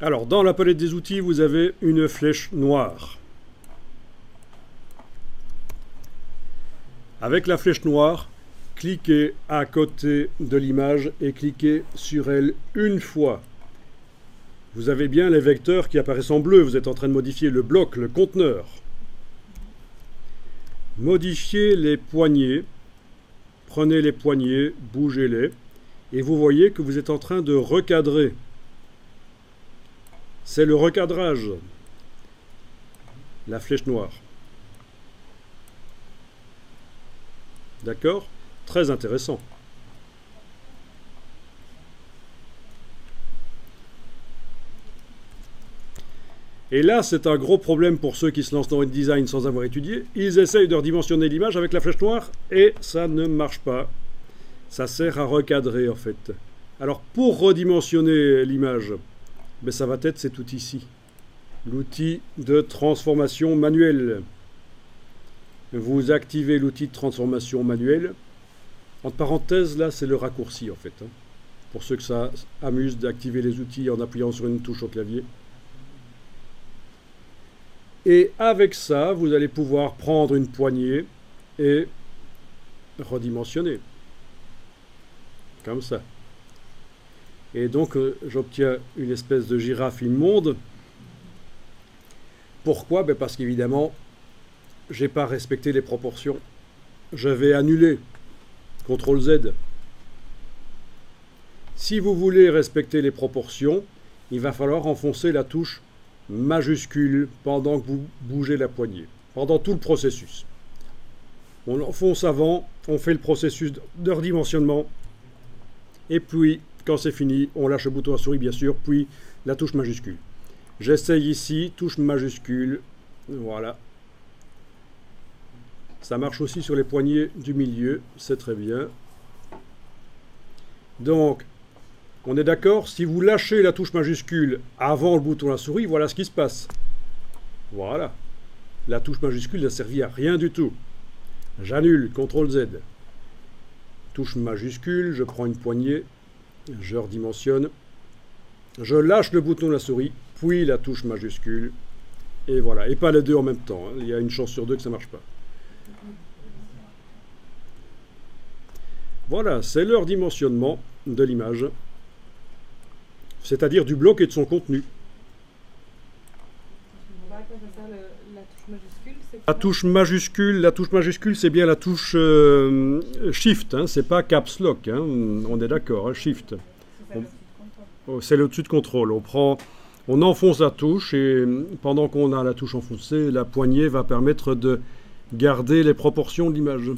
Alors, dans la palette des outils, vous avez une flèche noire. Avec la flèche noire, cliquez à côté de l'image et cliquez sur elle une fois. Vous avez bien les vecteurs qui apparaissent en bleu. Vous êtes en train de modifier le bloc, le conteneur. Modifiez les poignées. Prenez les poignées, bougez-les. Et vous voyez que vous êtes en train de recadrer. C'est le recadrage. La flèche noire. D'accord? Très intéressant. Et là, c'est un gros problème pour ceux qui se lancent dans le design sans avoir étudié. Ils essayent de redimensionner l'image avec la flèche noire et ça ne marche pas. Ça sert à recadrer en fait. Alors pour redimensionner l'image, ben, ça va être cet outil-ci. L'outil de transformation manuelle. Vous activez l'outil de transformation manuelle. Entre parenthèses, là, c'est le raccourci, en fait. Pour ceux que ça amuse d'activer les outils en appuyant sur une touche au clavier. Et avec ça, vous allez pouvoir prendre une poignée et redimensionner. Comme ça. Et donc, j'obtiens une espèce de girafe immonde. Pourquoi? Ben parce qu'évidemment, j'ai pas respecté les proportions. Je vais annuler. CTRL Z. Si vous voulez respecter les proportions, il va falloir enfoncer la touche majuscule pendant que vous bougez la poignée. Pendant tout le processus. On enfonce avant, on fait le processus de redimensionnement. Et puis, quand c'est fini, on lâche le bouton à souris, bien sûr, puis la touche majuscule. J'essaye ici, touche majuscule. Voilà. Ça marche aussi sur les poignées du milieu, c'est très bien. Donc, on est d'accord, si vous lâchez la touche majuscule avant le bouton à la souris, voilà ce qui se passe. Voilà. La touche majuscule n'a servi à rien du tout. J'annule, CTRL Z. Touche majuscule, je prends une poignée, je redimensionne. Je lâche le bouton de la souris, puis la touche majuscule. Et voilà. Et pas les deux en même temps. Il y a une chance sur deux que ça ne marche pas. Voilà, c'est le redimensionnement de l'image, c'est-à-dire du bloc et de son contenu. La touche majuscule, c'est bien la touche Shift, hein, c'est pas Caps Lock, hein, on est d'accord, hein, Shift. C'est le dessus de contrôle. On enfonce la touche et pendant qu'on a la touche enfoncée, la poignée va permettre de garder les proportions de l'image.